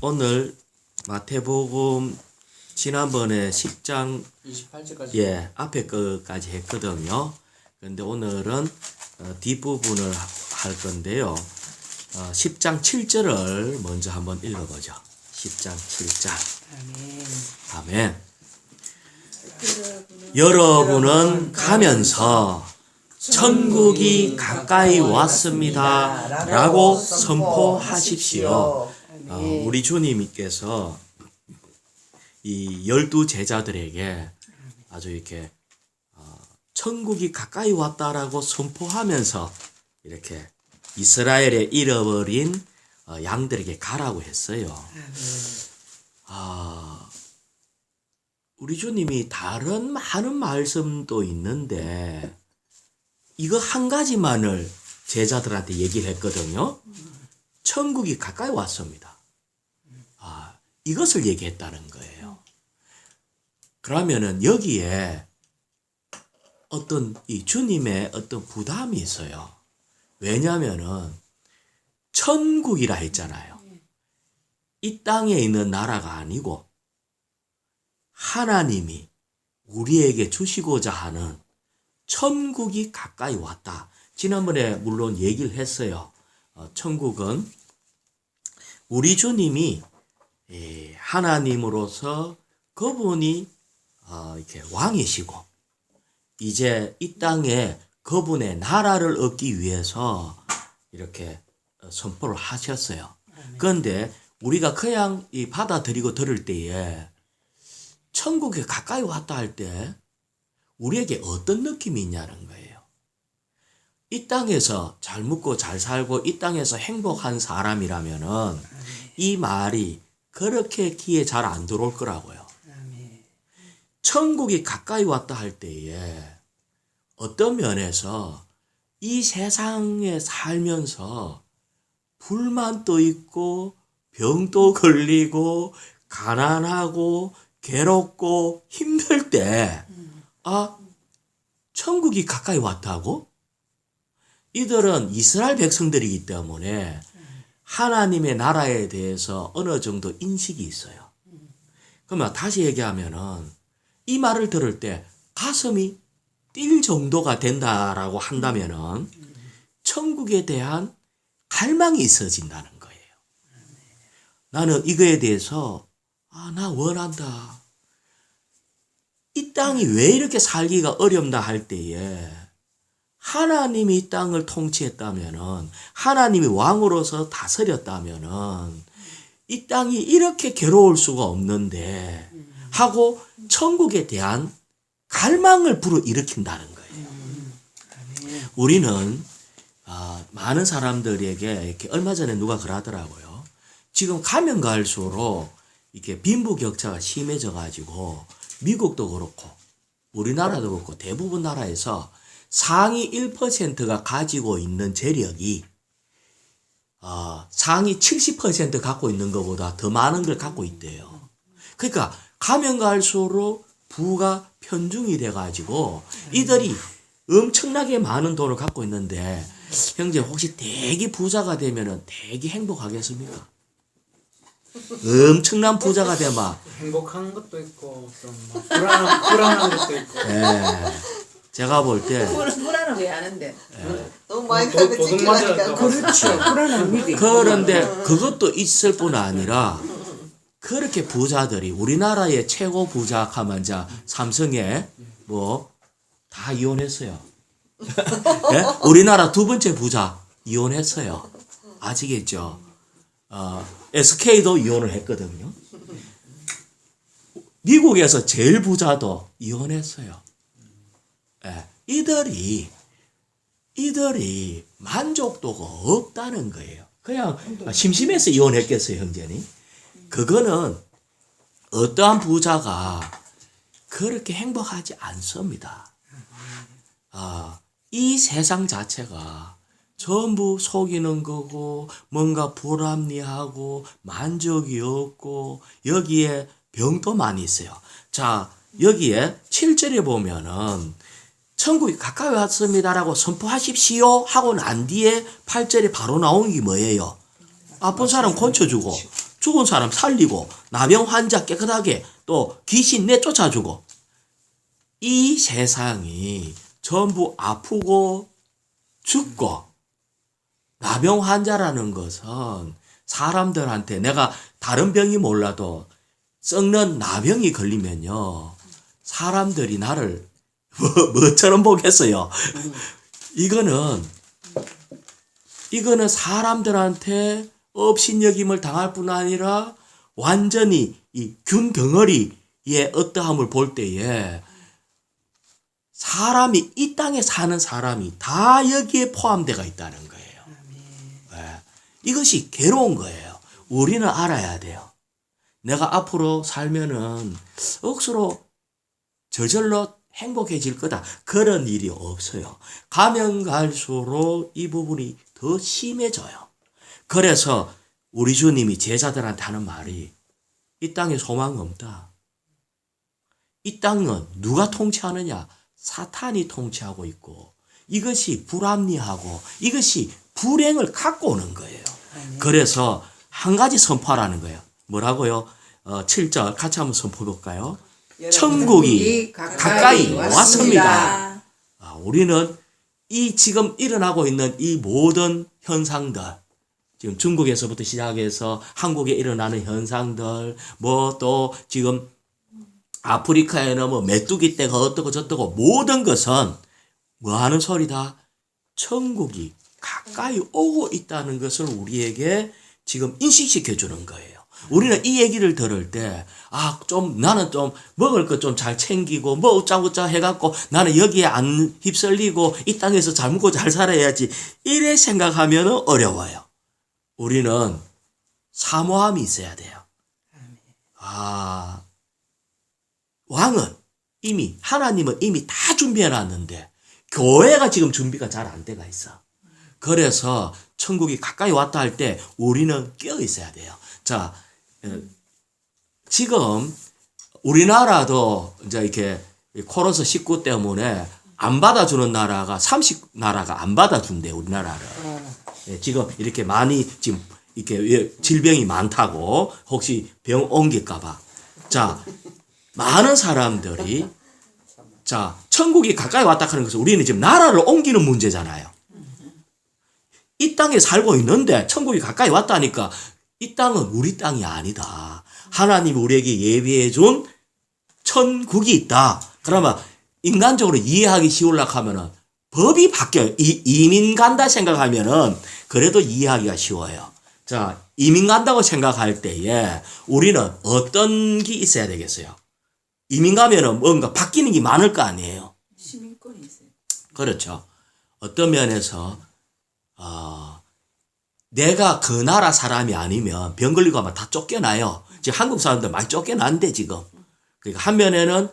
오늘 마태복음 지난번에 10장 28절까지 앞에 거까지 했거든요. 그런데 오늘은 뒷부분을 할 건데요. 10장 7절을 먼저 한번 읽어보죠. 10장 7절. 아멘. 여러분은 가면서 천국이 가까이 왔습니다 라고 선포하십시오. 우리 주님께서 이 12제자들에게 아주 이렇게 천국이 가까이 왔다라고 선포하면서 이렇게 이스라엘에 잃어버린 양들에게 가라고 했어요. 우리 주님이 다른 많은 말씀도 있는데 이거 한 가지만을 제자들한테 얘기를 했거든요. 천국이 가까이 왔습니다. 이것을 얘기했다는 거예요. 그러면은 여기에 어떤 이 주님의 어떤 부담이 있어요. 왜냐면은 천국이라 했잖아요. 이 땅에 있는 나라가 아니고 하나님이 우리에게 주시고자 하는 천국이 가까이 왔다. 지난번에 물론 얘기를 했어요. 천국은 우리 주님이 하나님으로서 그분이 이렇게 왕이시고 이제 이 땅에 그분의 나라를 얻기 위해서 이렇게 선포를 하셨어요. 그런데 우리가 그냥 받아들이고 들을 때에 천국에 가까이 왔다 할 때 우리에게 어떤 느낌이 있냐는 거예요. 이 땅에서 잘 먹고 잘 살고 이 땅에서 행복한 사람이라면은 이 말이 그렇게 귀에 잘 안 들어올 거라고요. 천국이 가까이 왔다 할 때에 어떤 면에서 이 세상에 살면서 불만도 있고 병도 걸리고 가난하고 괴롭고 힘들 때 천국이 가까이 왔다고? 이들은 이스라엘 백성들이기 때문에 하나님의 나라에 대해서 어느 정도 인식이 있어요. 그러면 다시 얘기하면은 이 말을 들을 때 가슴이 뛸 정도가 된다라고 한다면은 천국에 대한 갈망이 있어진다는 거예요. 나는 이거에 대해서 나 원한다. 이 땅이 왜 이렇게 살기가 어렵나 할 때에 하나님이 이 땅을 통치했다면은 하나님이 왕으로서 다스렸다면은 이 땅이 이렇게 괴로울 수가 없는데 하고 천국에 대한 갈망을 불어일으킨다는 거예요. 우리는 많은 사람들에게 이렇게 얼마 전에 누가 그러더라고요. 지금 가면 갈수록 이렇게 빈부격차가 심해져 가지고 미국도 그렇고 우리나라도 그렇고 대부분 나라에서 상위 1%가 가지고 있는 재력이 상위 70% 갖고 있는 것보다 더 많은 걸 갖고 있대요. 그러니까 가면 갈수록 부가 편중이 돼가지고 이들이 엄청나게 많은 돈을 갖고 있는데 형제 혹시 대기 부자가 되면은 대기 행복하겠습니까? 엄청난 부자가 되면 행복한 것도 있고 좀 불안한 것도 있고. 제가 볼 때 불안은 왜 하는데? 너무 많이 가면 도둑 맞으니까. 그렇죠. 불안한 믿음. 그런데 그것도 있을 뿐 아니라 그렇게 부자들이 우리나라의 최고 부자 하면 이제 삼성에 뭐 다 이혼했어요. 네? 우리나라 두 번째 부자 이혼했어요. 아시겠죠? SK도 이혼을 했거든요. 미국에서 제일 부자도 이혼했어요. 이들이 만족도가 없다는 거예요. 그냥 심심해서 이혼했겠어요, 형제니? 그거는 어떠한 부자가 그렇게 행복하지 않습니다. 이 세상 자체가 전부 속이는 거고 뭔가 불합리하고 만족이 없고 여기에 병도 많이 있어요. 자, 여기에 7절에 보면은 천국이 가까이 왔습니다라고 선포하십시오 하고 난 뒤에 8절에 바로 나온 게 뭐예요? 아픈 사람 고쳐주고 죽은 사람 살리고 나병 환자 깨끗하게 또 귀신 내쫓아주고 이 세상이 전부 아프고 죽고 나병 환자라는 것은 사람들한테 내가 다른 병이 몰라도 썩는 나병이 걸리면요 사람들이 나를 뭐처럼 보겠어요. 이거는 사람들한테 업신여김을 당할 뿐 아니라 완전히 이 균 덩어리의 어떠함을 볼 때에 사람이 이 땅에 사는 사람이 다 여기에 포함되어 있다는 거예요. 네. 이것이 괴로운 거예요. 우리는 알아야 돼요. 내가 앞으로 살면은 억수로 저절로 행복해질 거다. 그런 일이 없어요. 가면 갈수록 이 부분이 더 심해져요. 그래서 우리 주님이 제자들한테 하는 말이 이 땅에 소망 없다. 이 땅은 누가 통치하느냐? 사탄이 통치하고 있고 이것이 불합리하고 이것이 불행을 갖고 오는 거예요. 그래서 한 가지 선포하라는 거예요. 뭐라고요? 7절 같이 한번 선포해 볼까요? 천국이 가까이 왔습니다. 우리는 이 지금 일어나고 있는 이 모든 현상들, 지금 중국에서부터 시작해서 한국에 일어나는 현상들, 뭐 또 지금 아프리카에는 뭐 메뚜기 떼가 어떻고 저떻고 모든 것은 뭐 하는 소리다? 천국이 가까이 오고 있다는 것을 우리에게 지금 인식시켜 주는 거예요. 우리는 이 얘기를 들을 때, 나는 좀 먹을 것 좀 잘 챙기고, 뭐 어쩌고저쩌고 해갖고, 나는 여기에 안 휩쓸리고, 이 땅에서 잘 먹고 잘 살아야지. 이래 생각하면 어려워요. 우리는 사모함이 있어야 돼요. 하나님은 이미 다 준비해 놨는데, 교회가 지금 준비가 잘 안 돼가 있어. 그래서 천국이 가까이 왔다 할 때, 우리는 끼어 있어야 돼요. 자, 지금 우리나라도 이제 이렇게 코로나 19 때문에 안 받아주는 나라가 30나라가 안 받아준대, 우리나라를. 지금 이렇게 많이 지금 이렇게 질병이 많다고 혹시 병 옮길까봐. 자, 많은 사람들이 천국이 가까이 왔다 하는 것은 우리는 지금 나라를 옮기는 문제잖아요. 이 땅에 살고 있는데 천국이 가까이 왔다니까 이 땅은 우리 땅이 아니다. 하나님이 우리에게 예비해 준 천국이 있다. 그러면 인간적으로 이해하기 쉬우려고 하면은 법이 바뀌어요. 이민 간다 생각하면은 그래도 이해하기가 쉬워요. 자, 이민 간다고 생각할 때에 우리는 어떤 게 있어야 되겠어요? 이민 가면은 뭔가 바뀌는 게 많을 거 아니에요. 시민권이 있어요. 그렇죠. 어떤 면에서 내가 그 나라 사람이 아니면 병 걸리고 하면 다 쫓겨나요. 지금 한국 사람들 많이 쫓겨난대, 지금. 그러니까 한 면에는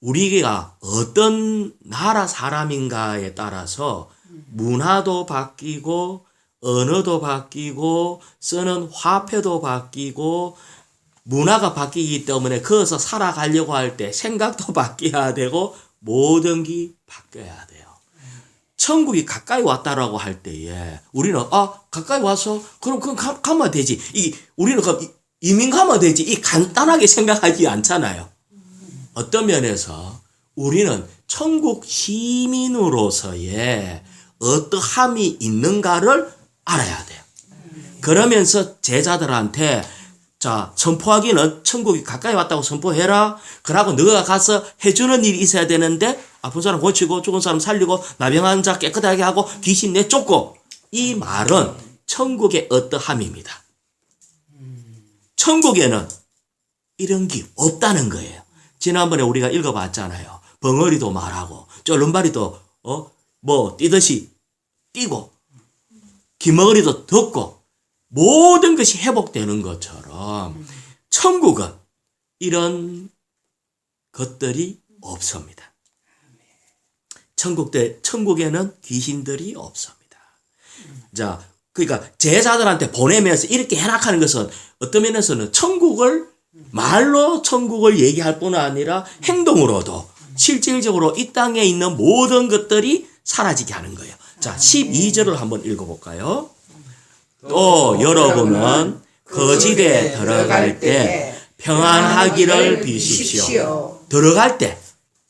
우리가 어떤 나라 사람인가에 따라서 문화도 바뀌고, 언어도 바뀌고, 쓰는 화폐도 바뀌고, 문화가 바뀌기 때문에 거기서 살아가려고 할 때 생각도 바뀌어야 되고, 모든 게 바뀌어야 돼요. 천국이 가까이 왔다라고 할 때에 우리는 가까이 와서 그럼 가면 되지. 우리는 이민 가면 되지. 이 간단하게 생각하지 않잖아요. 어떤 면에서 우리는 천국 시민으로서의 어떠함이 있는가를 알아야 돼요. 그러면서 제자들한테 선포하기는 천국이 가까이 왔다고 선포해라. 그러고 너가 가서 해주는 일이 있어야 되는데 아픈 사람 고치고 죽은 사람 살리고 나병 환자 깨끗하게 하고 귀신 내쫓고 이 말은 천국의 어떠함입니다. 천국에는 이런 게 없다는 거예요. 지난번에 우리가 읽어봤잖아요. 벙어리도 말하고 쫄른바리도 뛰듯이 뛰고 기머거리도 덮고 모든 것이 회복되는 것처럼 천국은 이런 것들이 없습니다. 천국에는 귀신들이 없습니다. 자, 그러니까 제자들한테 보내면서 이렇게 해나가는 것은 어떤 면에서는 말로 천국을 얘기할 뿐 아니라 행동으로도 실질적으로 이 땅에 있는 모든 것들이 사라지게 하는 거예요. 자, 12절을 한번 읽어볼까요? 또 여러분은 거짓에 들어갈 때 평안하기를 비십시오. 들어갈 때,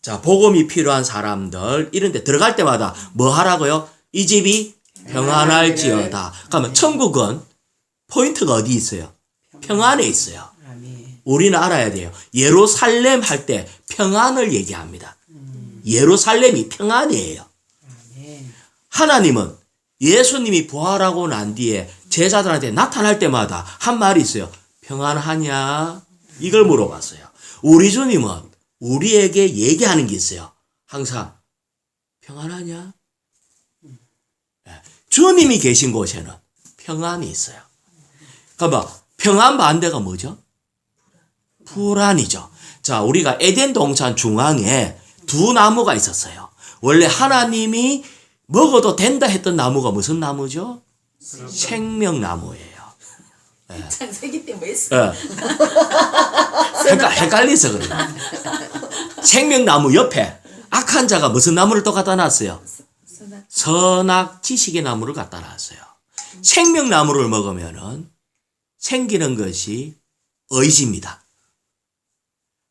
자, 복음이 필요한 사람들, 이런 데 들어갈 때마다 뭐 하라고요? 이 집이 평안할지어다. 그러면 천국은 포인트가 어디 있어요? 평안에 있어요. 아멘. 우리는 알아야 돼요. 예루살렘 할 때 평안을 얘기합니다. 예루살렘이 평안이에요. 아멘. 하나님은 예수님이 부활하고 난 뒤에 제자들한테 나타날 때마다 한 말이 있어요. 평안하냐? 이걸 물어봤어요. 우리 주님은 우리에게 얘기하는 게 있어요. 항상 평안하냐? 주님이 계신 곳에는 평안이 있어요. 그러니까 평안 반대가 뭐죠? 불안이죠. 자, 우리가 에덴 동산 중앙에 두 나무가 있었어요. 원래 하나님이 먹어도 된다 했던 나무가 무슨 나무죠? 생명나무예요. 창세기 때 뭐 했어? 헷갈려서 그래요. 생명나무 옆에 악한 자가 무슨 나무를 또 갖다 놨어요? 선악 지식의 나무를 갖다 놨어요. 생명나무를 먹으면은 생기는 것이 의지입니다.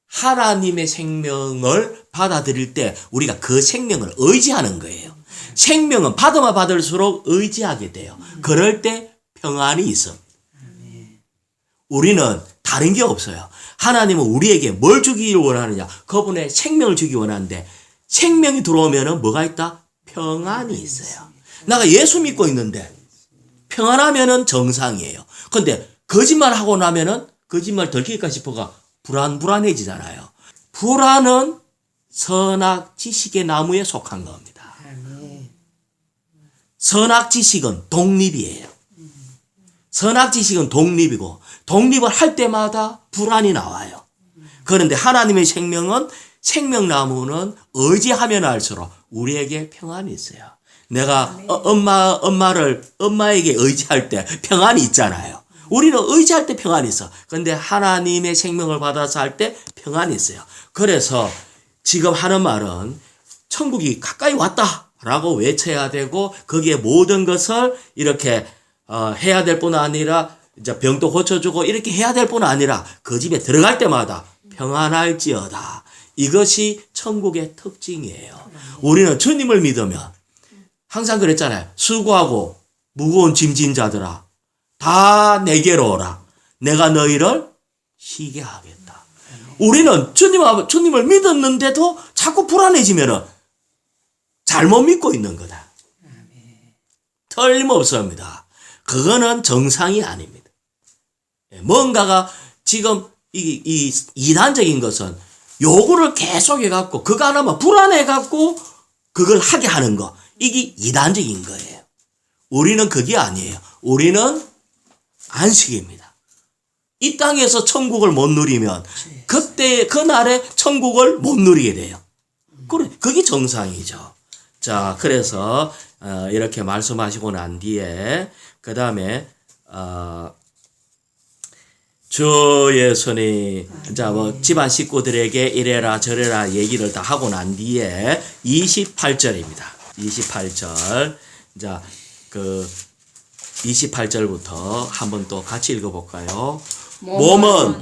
하나님의 생명을 받아들일 때 우리가 그 생명을 의지하는 거예요. 생명은 받으면 받을수록 의지하게 돼요. 그럴 때 평안이 있어. 우리는 다른 게 없어요. 하나님은 우리에게 뭘 주기를 원하느냐? 그분의 생명을 주기 원하는데 생명이 들어오면은 뭐가 있다? 평안이 있어요. 내가 예수 믿고 있는데 평안하면은 정상이에요. 근데 거짓말하고 나면은 거짓말 들킬까 싶어가 불안해지잖아요. 불안은 선악 지식의 나무에 속한 겁니다. 아멘. 선악 지식은 독립이에요. 선악 지식은 독립이고 독립을 할 때마다 불안이 나와요. 그런데 하나님의 생명은 생명나무는 의지하면 할수록 우리에게 평안이 있어요. 내가 엄마에게 의지할 때 평안이 있잖아요. 우리는 의지할 때 평안이 있어. 그런데 하나님의 생명을 받아서 할 때 평안이 있어요. 그래서 지금 하는 말은 천국이 가까이 왔다라고 외쳐야 되고 거기에 모든 것을 이렇게 해야 될 뿐 아니라 이제 병도 고쳐주고 이렇게 해야 될 뿐 아니라 그 집에 들어갈 때마다 평안할지어다. 이것이 천국의 특징이에요. 우리는 주님을 믿으면 항상 그랬잖아요. 수고하고 무거운 짐진 자들아 다 내게로 오라. 내가 너희를 쉬게 하겠다. 우리는 주님을 믿었는데도 자꾸 불안해지면은 잘못 믿고 있는 거다. 틀림없습니다. 그거는 정상이 아닙니다. 뭔가가 지금 이 이단적인 것은 요구를 계속 해갖고 그거 하나만 불안해갖고 그걸 하게 하는 거. 이게 이단적인 거예요. 우리는 그게 아니에요. 우리는 안식입니다. 이 땅에서 천국을 못 누리면 그때 그날에 천국을 못 누리게 돼요. 그래, 그게 정상이죠. 자, 그래서 이렇게 말씀하시고 난 뒤에 그 다음에 주 예수님 자, 뭐 집안 식구들에게 이래라 저래라 얘기를 다 하고 난 뒤에 28절입니다. 28절. 자, 그 28절부터 한번 또 같이 읽어볼까요? 몸은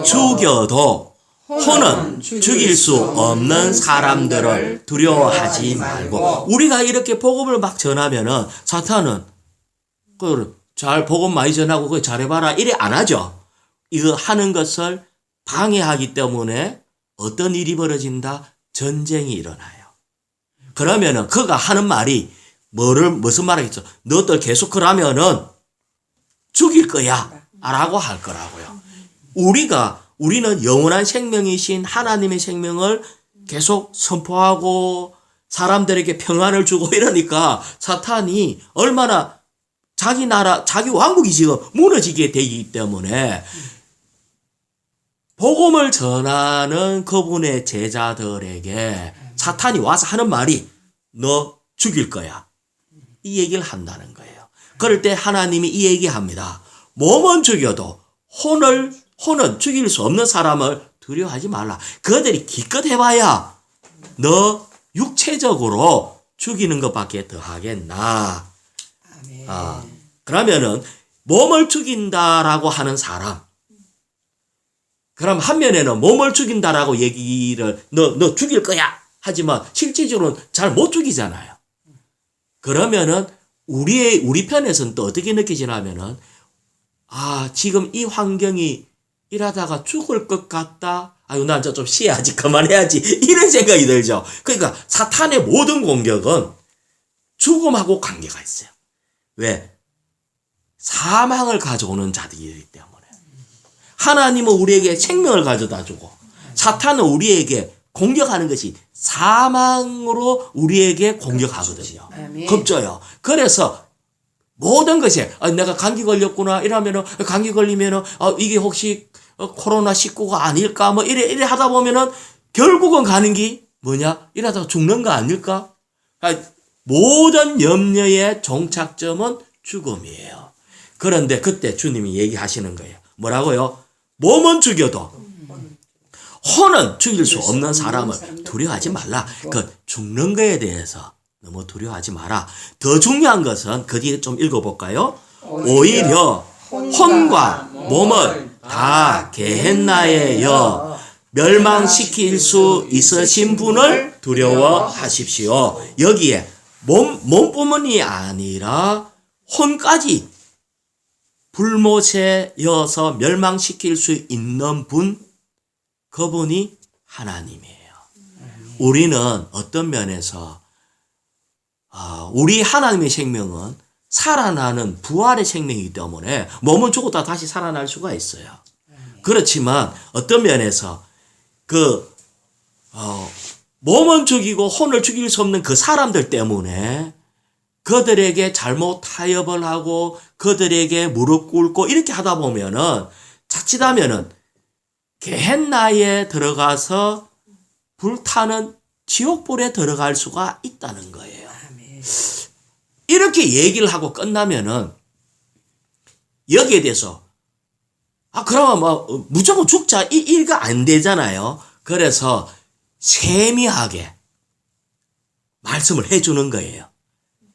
죽여도 혼은 죽일 수 없는 사람들을 두려워하지 말고. 우리가 이렇게 복음을 막 전하면은 사탄은 잘 복음 많이 전하고 그거 잘해봐라 이래 안 하죠. 이거 하는 것을 방해하기 때문에 어떤 일이 벌어진다? 전쟁이 일어나요. 그러면은 그가 하는 말이 무슨 말하겠죠? 너들 계속 그러면은 죽일 거야 라고 할 거라고요. 우리는 영원한 생명이신 하나님의 생명을 계속 선포하고 사람들에게 평안을 주고 이러니까 사탄이 얼마나 자기 나라, 자기 왕국이 지금 무너지게 되기 때문에 복음을 전하는 그분의 제자들에게 사탄이 와서 하는 말이 너 죽일 거야. 이 얘기를 한다는 거예요. 그럴 때 하나님이 이 얘기합니다. 몸은 죽여도 혼은 죽일 수 없는 사람을 두려워하지 말라. 그들이 기껏 해봐야 너 육체적으로 죽이는 것밖에 더 하겠나. 그러면은 몸을 죽인다라고 하는 사람. 그럼 한 면에는 몸을 죽인다라고 얘기를 너 죽일 거야 하지만 실질적으로는 잘 못 죽이잖아요. 그러면은 우리 편에서는 또 어떻게 느끼지냐면은 지금 이 환경이 일하다가 죽을 것 같다. 아유, 난 좀 쉬어야지, 그만해야지. 이런 생각이 들죠. 그러니까 사탄의 모든 공격은 죽음하고 관계가 있어요. 왜? 사망을 가져오는 자들이기 때문에. 하나님은 우리에게 생명을 가져다 주고, 사탄은 우리에게 공격하는 것이 사망으로 우리에게 공격하거든요. 아멘. 겁줘요. 그래서 모든 것이 내가 감기 걸렸구나 이러면은 감기 걸리면은 이게 혹시 코로나19가 아닐까 뭐 이래 하다 보면은 결국은 가는 게 뭐냐? 이러다가 죽는 거 아닐까? 모든 염려의 종착점은 죽음이에요. 그런데 그때 주님이 얘기하시는 거예요. 뭐라고요? 몸은 죽여도 혼은 죽일 수 없는 사람을 두려워하지 말라. 그 죽는 거에 대해서 너무 두려워하지 마라. 더 중요한 것은 그 뒤에 좀 읽어볼까요? 오히려 혼과 몸을 다 게헨나에여 멸망시킬 수 있으신 분을 두려워하십시오. 여기에 몸뿐만이 아니라 혼까지 불못에여서 멸망시킬 수 있는 분, 그분이 하나님이에요. 우리는 어떤 면에서 우리 하나님의 생명은 살아나는 부활의 생명이기 때문에 몸은 죽었다 다시 살아날 수가 있어요. 그렇지만 어떤 면에서 몸은 죽이고 혼을 죽일 수 없는 그 사람들 때문에 그들에게 잘못 타협을 하고 그들에게 무릎 꿇고 이렇게 하다 보면은 자칫하면은 게헨나에 들어가서 불타는 지옥불에 들어갈 수가 있다는 거예요. 이렇게 얘기를 하고 끝나면은 여기에 대해서 그러면 뭐 무조건 죽자 이가 안 되잖아요. 그래서 세미하게 말씀을 해주는 거예요.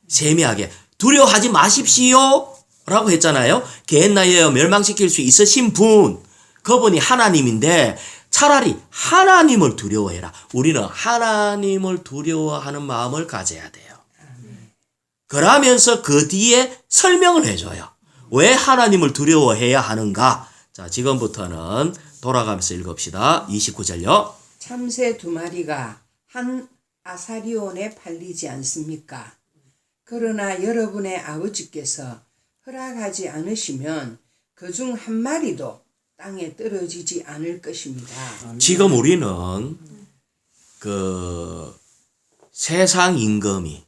세미하게 두려워하지 마십시오 라고 했잖아요. 게헨나에 멸망시킬 수 있으신 분, 그분이 하나님인데 차라리 하나님을 두려워해라. 우리는 하나님을 두려워하는 마음을 가져야 돼요. 그러면서 그 뒤에 설명을 해줘요. 왜 하나님을 두려워해야 하는가? 자, 지금부터는 돌아가면서 읽읍시다. 29절요. 참새 2마리가 한 아사리온에 팔리지 않습니까? 그러나 여러분의 아버지께서 허락하지 않으시면 그중 한 마리도 땅에 떨어지지 않을 것입니다. 지금 우리는 세상 임금이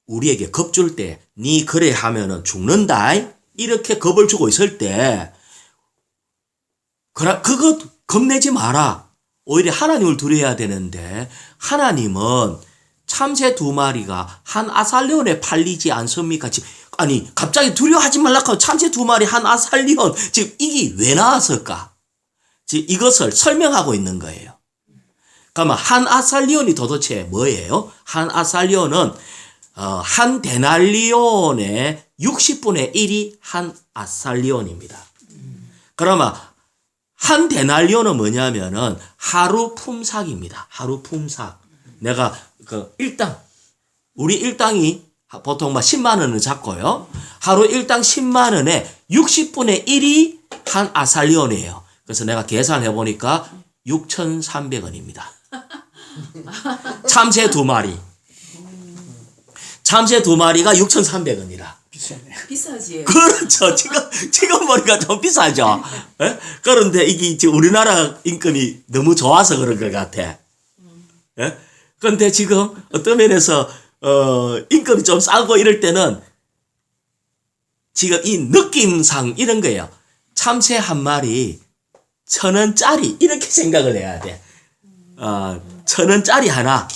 우리에게 겁줄 때, 니 그래 하면은 죽는다. 이렇게 겁을 주고 있을 때, 그거 겁내지 마라. 오히려 하나님을 두려워해야 되는데, 하나님은 참새 2마리가 한 아살리온에 팔리지 않습니까? 아니, 갑자기 두려워하지 말라고 참새 2마리 한 아살리온. 지금 이게 왜 나왔을까? 지금 이것을 설명하고 있는 거예요. 그러면 한 아살리온이 도대체 뭐예요? 한 아살리온은 한 데날리온의 60분의 1이 한 아살리온입니다. 그러면 한 데날리온은 뭐냐면은 하루 품삯입니다. 하루 품삯. 내가 일당, 우리 일당이 보통 10만 원을 잡고요. 하루 일당 10만 원에 60분의 1이 한 아살리온이에요. 그래서 내가 계산해 보니까 6,300원입니다. 참새 2마리. 참새 2마리가 6,300원이라. 비싸지. 그렇죠. 지금 보니까 좀 비싸죠. 예? 그런데 이게 지금 우리나라 임금이 너무 좋아서 그런 것 같아. 예? 그런데 지금 어떤 면에서 임금이 좀 싸고 이럴 때는 지금 이 느낌상 이런 거예요. 참새 한 마리 1,000원짜리 이렇게 생각을 해야 돼. 1,000원짜리 하나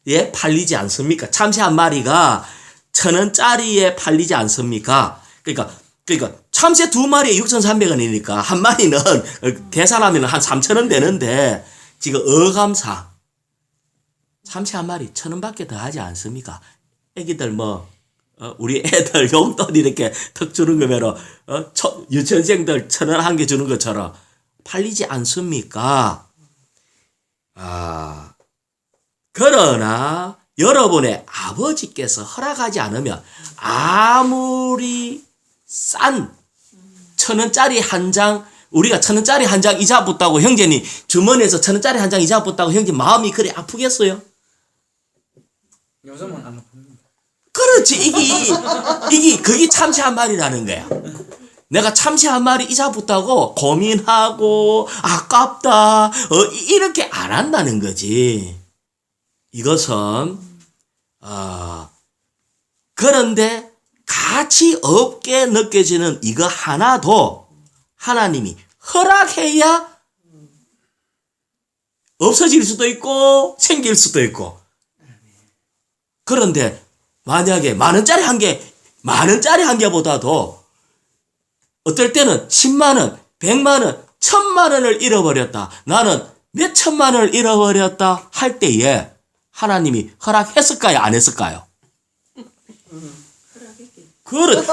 예 팔리지 않습니까? 참새 한 마리가 1,000원짜리에 팔리지 않습니까? 그러니까 참새 2마리에 6,300원이니까 한 마리는 계산하면 한 3,000원 되는데 지금 어감상 참새 한 마리 1,000원밖에 더 하지 않습니까? 애기들 우리 애들 용돈 이렇게 턱 주는 거면 유치원생들 1,000원 한 개 주는 것처럼 팔리지 않습니까? 그러나 여러분의 아버지께서 허락하지 않으면 아무리 싼 1,000원짜리 한 장, 우리가 1,000원짜리 한 장 이자 붙다고 형제님 주머니에서 1,000원짜리 한 장 이자 붙다고 형제님 마음이 그래 아프겠어요? 요즘은 안 아픕니다. 그렇지. 그게 참새 한 마리라는 거야. 내가 참새 한 마리 이자 붙다고 고민하고 아깝다 이렇게 안 한다는 거지. 이것은 그런데 가치 없게 느껴지는 이거 하나도 하나님이 허락해야 없어질 수도 있고 생길 수도 있고. 그런데 만약에 만 원짜리 한 개보다도 어떨 때는 10만 원, 100만 원, 1,000만 원을 잃어버렸다. 나는 몇 천만 원을 잃어버렸다 할 때에 하나님이 허락했을까요? 안 했을까요?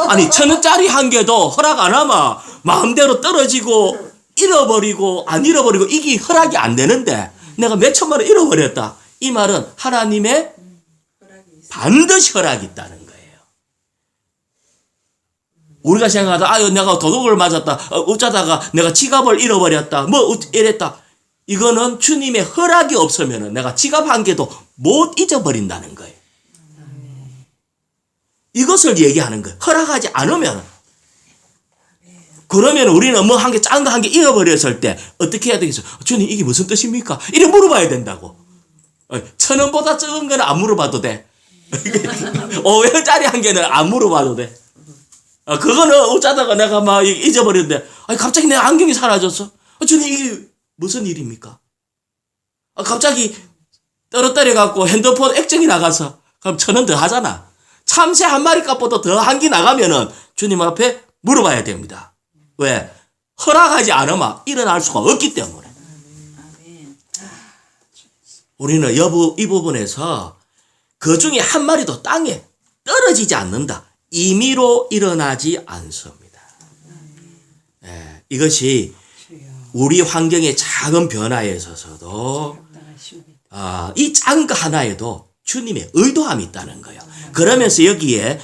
아니 1,000원짜리 한 개도 허락 안 하면 마음대로 떨어지고 잃어버리고 안 잃어버리고 이게 허락이 안 되는데 내가 몇 천만 원 잃어버렸다. 이 말은 하나님의 반드시 허락이 있다는 거예요. 우리가 생각하다 내가 도둑을 맞았다. 어쩌다가 내가 지갑을 잃어버렸다. 이랬다. 이거는 주님의 허락이 없으면 내가 지갑 한 개도 못 잊어버린다는 거예요. 이것을 얘기하는 거예요. 허락하지 않으면. 그러면 우리는 뭐 한 개, 짠 거 한 개 잃어버렸을 때 어떻게 해야 되겠어요? 주님 이게 무슨 뜻입니까? 이래 물어봐야 된다고. 1,000원보다 적은 거는 안 물어봐도 돼. 500원짜리 한 개는 안 물어봐도 돼. 그거는 어쩌다가 내가 막 잊어버렸는데 갑자기 내 안경이 사라졌어. 주님 이게 무슨 일입니까? 갑자기 떨어뜨려 갖고 핸드폰 액정이 나가서 그럼 1,000원 더 하잖아. 참새 한 마리 값보다 더 한 개 나가면은 주님 앞에 물어봐야 됩니다. 왜? 허락하지 않으면 일어날 수가 없기 때문에. 우리는 이 부분에서 그 중에 한 마리도 땅에 떨어지지 않는다. 임의로 일어나지 않습니다. 이것이 우리 환경의 작은 변화에 있어서도 이 작은 거 하나에도 주님의 의도함이 있다는 거예요. 그러면서 여기에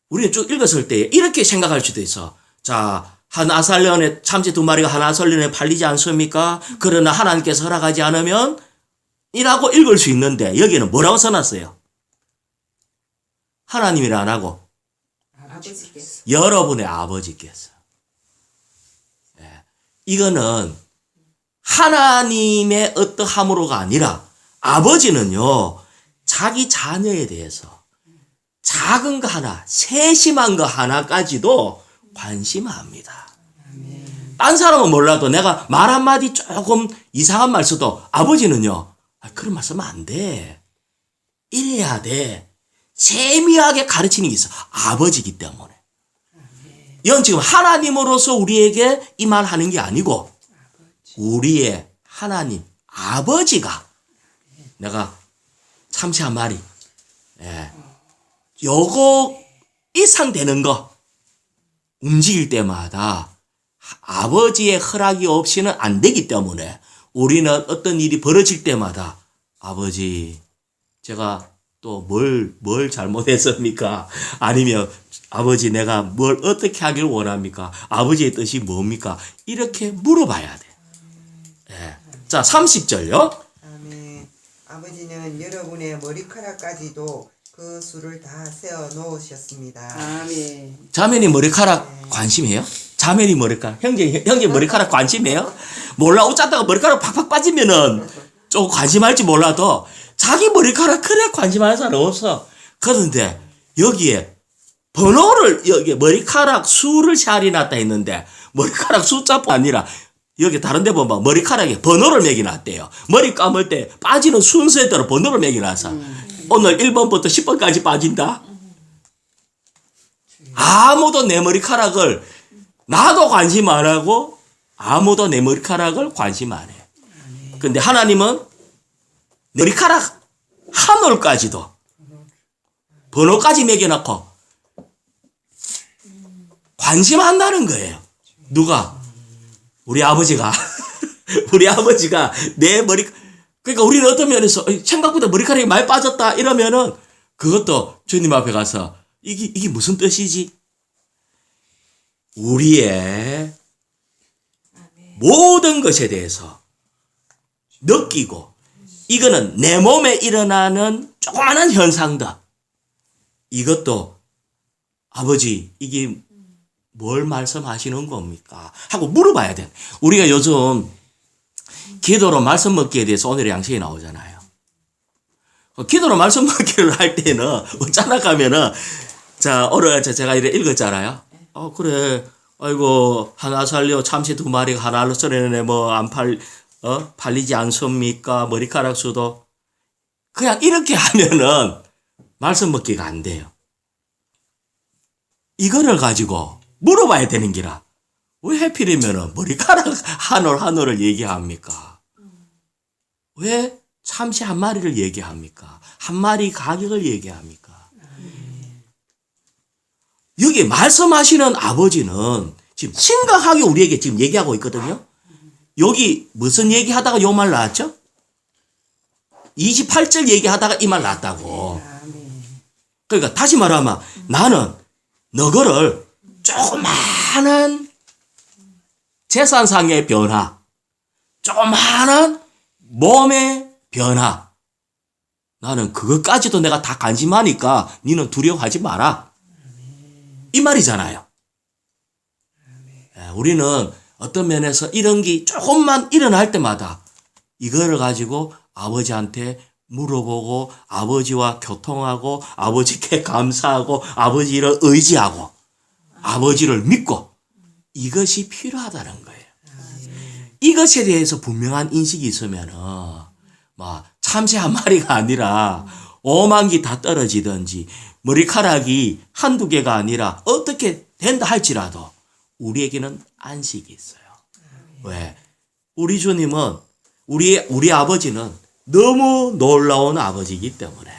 우리가 쭉 읽었을 때 이렇게 생각할 수도 있어. 한 아살련에 참새 2마리가 한 아살련에 팔리지 않습니까? 그러나 하나님께서 허락하지 않으면 이라고 읽을 수 있는데 여기는 뭐라고 써놨어요? 하나님이라 안 하고 아버지께서. 여러분의 아버지께서. 이거는 하나님의 어떠함으로가 아니라 아버지는요 자기 자녀에 대해서 작은 거 하나, 세심한 거 하나까지도 관심합니다. 딴 사람은 몰라도 내가 말 한마디 조금 이상한 말 써도 아버지는요 그런 말 쓰면 안 돼. 이래야 돼. 세미하게 가르치는 게 있어. 아버지이기 때문에. 이건 지금 하나님으로서 우리에게 이 말 하는 게 아니고 우리의 하나님 아버지가 내가 참새 한 마리 요거 이상 되는 거 움직일 때마다 아버지의 허락이 없이는 안 되기 때문에 우리는 어떤 일이 벌어질 때마다 아버지 제가 또 뭘 잘못했습니까? 아니면 아버지 내가 뭘 어떻게 하길 원합니까? 아버지의 뜻이 뭡니까? 이렇게 물어봐야 돼. 자 30절요. 아멘. 아버지는 여러분의 머리카락까지도 그 수를 다 세어 놓으셨습니다. 아멘. 자매님 머리카락 관심해요? 자매님 머리카락 형제 머리카락 관심해요? 몰라 어쩌다가 머리카락 팍팍 빠지면은 좀 관심할지 몰라도 자기 머리카락 그래 관심하는 사람 없어. 그런데 여기에 번호를 여기 머리카락 수를 세알해놨다 했는데 머리카락 숫자뿐 아니라 여기 다른 데 보면 머리카락에 번호를 매겨놨대요. 머리 감을 때 빠지는 순서에 따라 번호를 매겨놔서 오늘 1번부터 10번까지 빠진다. 아무도 내 머리카락을 나도 관심 안 하고 아무도 내 머리카락을 관심 안 해. 근데 하나님은 머리카락 한 올까지도 번호까지 매겨놓고 관심한다는 거예요. 누가? 우리 아버지가. 우리 아버지가 내 머리, 그러니까 우리는 어떤 면에서 생각보다 머리카락이 많이 빠졌다 이러면은 그것도 주님 앞에 가서 이게 무슨 뜻이지? 우리의 모든 것에 대해서 느끼고 이거는 내 몸에 일어나는 조그마한 현상들. 이것도 아버지 이게 뭘 말씀하시는 겁니까? 하고 물어봐야 돼. 우리가 요즘 기도로 말씀 먹기에 대해서 오늘의 양식이 나오잖아요. 기도로 말씀 먹기를 할 때는 어쩌나 가면은 자 오늘 제가 이래 읽었잖아요. 그래. 아이고 하나 살려 참치 2마리가 하나로 썰어내네 뭐 안 팔리지 않습니까? 머리카락 수도 그냥 이렇게 하면은 말씀 먹기가 안 돼요. 이거를 가지고 물어봐야 되는 기라. 왜 하필이면은 머리카락 한 올을 얘기합니까? 왜 참치 1마리를 얘기합니까? 1마리 가격을 얘기합니까? 여기 말씀하시는 아버지는 지금 심각하게 우리에게 지금 얘기하고 있거든요. 여기 무슨 얘기하다가 요 말 나왔죠? 28절 얘기하다가 이 말 나왔다고. 그러니까 다시 말하면 나는 너거를 조그마한 재산상의 변화, 조그마한 몸의 변화, 나는 그것까지도 내가 다 관심하니까 니는 두려워하지 마라. 이 말이잖아요. 우리는 어떤 면에서 이런 게 조금만 일어날 때마다 이거를 가지고 아버지한테 물어보고 아버지와 교통하고 아버지께 감사하고 아버지를 의지하고 아버지를 믿고 이것이 필요하다는 거예요. 이것에 대해서 분명한 인식이 있으면은 막 참새 1마리가 아니라 5만 개 다 떨어지든지 머리카락이 한두 개가 아니라 어떻게 된다 할지라도 우리에게는 안식이 있어요. 왜? 우리 주님은 우리 아버지는 너무 놀라운 아버지이기 때문에